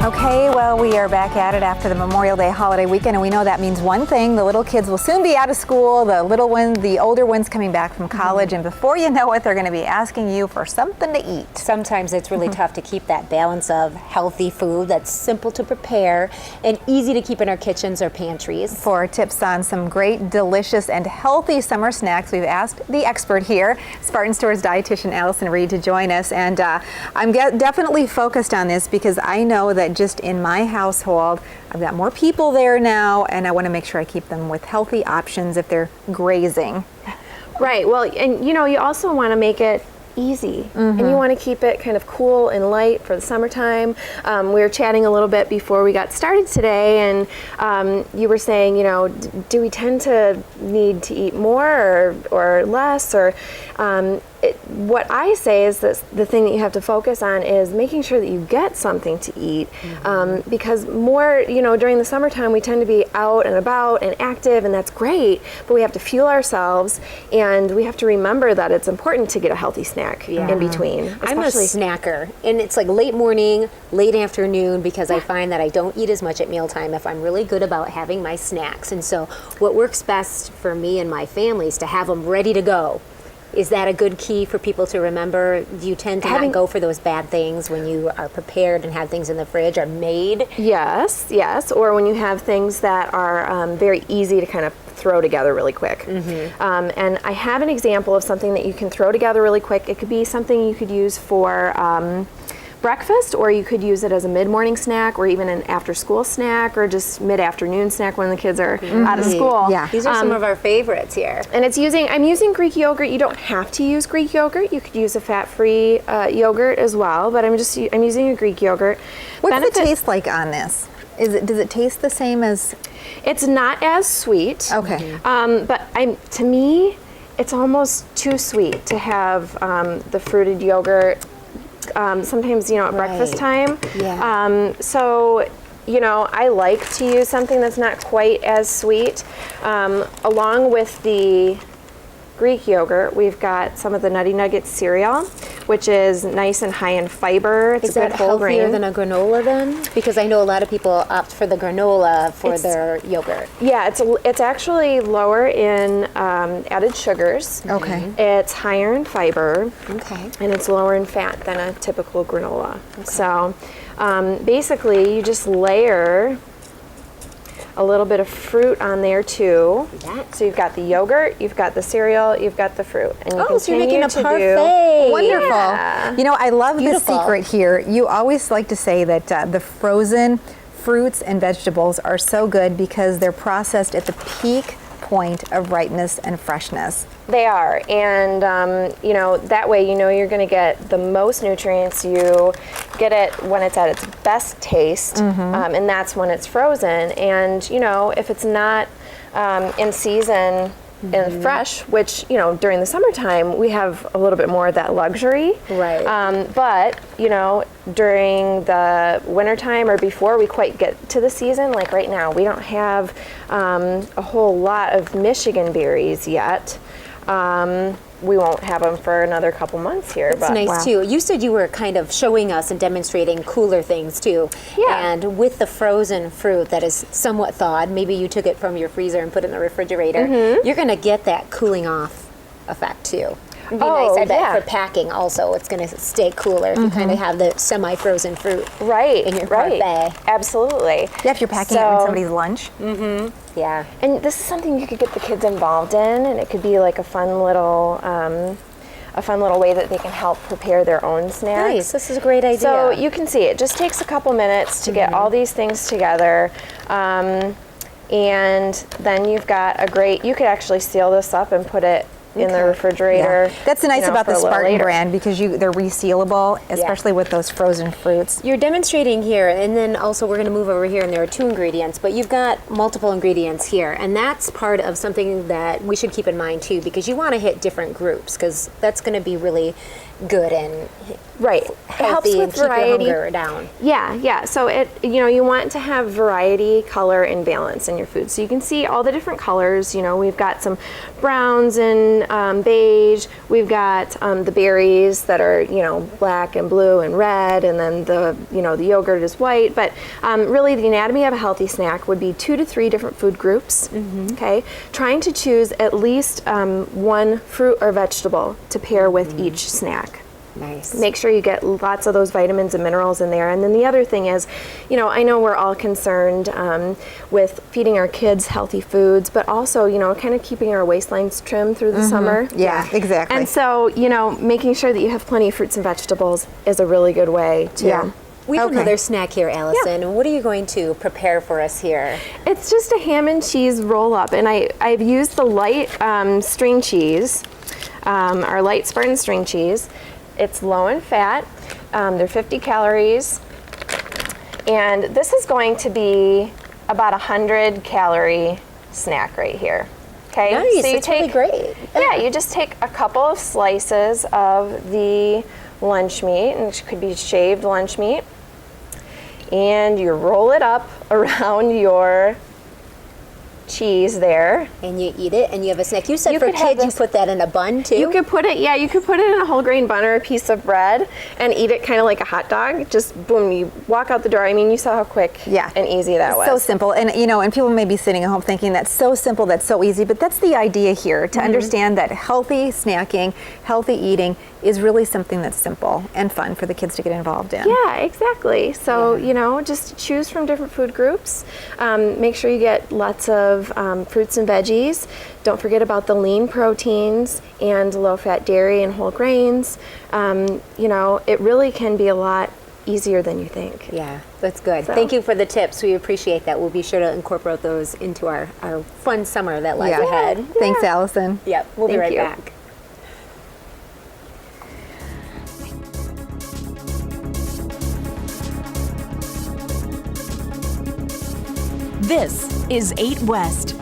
Okay, well, we are back at it after the Memorial Day holiday weekend, and we know that means one thing: the little kids will soon be out of school, the little ones, the older ones coming back from college, and before you know it, they're going to be asking you for something to eat. Sometimes it's really tough to keep that balance of healthy food that's simple to prepare and easy to keep in our kitchens or pantries. For tips on some great, delicious, and healthy summer snacks, we've asked the expert here, Spartan Stores dietitian Allison Reed, to join us, and I'm definitely focused on this because I know that just in my household, I've got more people there now, and I want to make sure I keep them with healthy options if they're grazing. Right. Well, and you know, you also want to make it easy, and you want to keep it kind of cool and light for the summertime. We were chatting a little bit before we got started today, and you were saying, you know, do we tend to need to eat more or less, or what I say is that the thing that you have to focus on is making sure that you get something to eat, because more, you know, during the summertime we tend to be out and about and active, and that's great, but we have to fuel ourselves, and we have to remember that it's important to get a healthy snack in between. I'm a snacker, and it's like late morning, late afternoon, because I find that I don't eat as much at mealtime if I'm really good about having my snacks. And so what works best for me and my family is to have them ready to go. Is that a good key for people to remember? Do you tend to not go for those bad things when you are prepared and have things in the fridge are made? Yes, or when you have things that are very easy to kind of throw together really quick. And I have an example of something that you can throw together really quick. It could be something you could use for breakfast, or you could use it as a mid-morning snack, or even an after-school snack, or just mid-afternoon snack when the kids are out of school. Yeah. These are some of our favorites here. And I'm using Greek yogurt. You don't have to use Greek yogurt. You could use a fat-free yogurt as well, but I'm using a Greek yogurt. What's the taste like on this? Does it taste the same as? It's not as sweet. Okay. But to me, it's almost too sweet to have the fruited yogurt. Sometimes, you know, at breakfast time. Yeah. So, you know, I like to use something that's not quite as sweet. Along with the Greek yogurt, we've got some of the Nutty Nuggets cereal, which is nice and high in fiber. It's Is a good that whole healthier grain. than a granola then? Because I know a lot of people opt for the granola for their yogurt. Yeah, it's actually lower in added sugars. Okay. It's higher in fiber. Okay. And it's lower in fat than a typical granola. Okay. So basically, you just layer a little bit of fruit on there too. Yeah. So you've got the yogurt, you've got the cereal, you've got the fruit, and you So you're making continue a to parfait. Wonderful. Yeah. You know, I love Beautiful. the secret here. You always like to say that the frozen fruits and vegetables are so good because they're processed at the peak point of ripeness and freshness. They are, and you know, that way you know you're going to get the most nutrients. You get it when it's at its best taste, and that's when it's frozen. And you know, if it's not in season and fresh, which, you know, during the summertime we have a little bit more of that luxury. Right. But, you know, during the wintertime or before we quite get to the season, like right now, we don't have a whole lot of Michigan berries yet. We won't have them for another couple months here. It's nice too. You said you were kind of showing us and demonstrating cooler things too. Yeah. And with the frozen fruit that is somewhat thawed, maybe you took it from your freezer and put it in the refrigerator, you're going to get that cooling off effect too. It'd be nice, I bet, for packing also. It's going to stay cooler if you kind of have the semi-frozen fruit in your parfait. Absolutely. Yeah, if you're packing it in somebody's lunch. Yeah. And this is something you could get the kids involved in, and it could be like a fun little way that they can help prepare their own snacks. Nice. This is a great idea. So you can see it just takes a couple minutes to get all these things together. And then you've got you could actually seal this up and put it in the refrigerator. Yeah. That's the nice about the for a little Spartan later. brand, because they're resealable, especially with those frozen fruits. You're demonstrating here, and then also we're going to move over here, and there are 2 ingredients, but you've got multiple ingredients here, and that's part of something that we should keep in mind too, because you want to hit different groups, because that's going to be really good and healthy and keep your hunger down. Yeah. So you want to have variety, color, and balance in your food. So you can see all the different colors. You know, we've got some browns and in beige. We've got the berries that are, black and blue and red, and then the yogurt is white. But really, the anatomy of a healthy snack would be 2 to 3 different food groups. Okay, trying to choose at least one fruit or vegetable to pair with each snack. Nice. Make sure you get lots of those vitamins and minerals in there. And then the other thing is, I know we're all concerned with feeding our kids healthy foods, but also, kind of keeping our waistlines trim through the summer. Yeah, exactly. And so, making sure that you have plenty of fruits and vegetables is a really good way to. Yeah. We have Okay. another snack here, Allison. And what are you going to prepare for us here? It's just a ham and cheese roll up, and I've used the light string cheese, our light Spartan string cheese. It's low in fat. They're 50 calories. And this is going to be about 100 calorie snack right here. Okay? Nice, So you that's really great. Yeah, you just take a couple of slices of the lunch meat, and it could be shaved lunch meat, and you roll it up around your cheese there. And you eat it, and you have a snack. You said You for could have kids, you this- put that in a bun too. You could put it in a whole grain bun or a piece of bread and eat it kind of like a hot dog. Just boom, you walk out the door. I mean, you saw how quick and easy that was. So simple. And and people may be sitting at home thinking that's so simple, that's so easy, but that's the idea here, to understand that healthy snacking, healthy eating is really something that's simple and fun for the kids to get involved in. Yeah, exactly. So, just choose from different food groups. Make sure you get lots of fruits and veggies. Don't forget about the lean proteins and low-fat dairy and whole grains. It really can be a lot easier than you think. Yeah, that's good. So- Thank you for the tips. We appreciate that. We'll be sure to incorporate those into our fun summer that lies Yeah. ahead. Thanks, Allison. Yep, we'll be Thank right you. back. This is 8 West.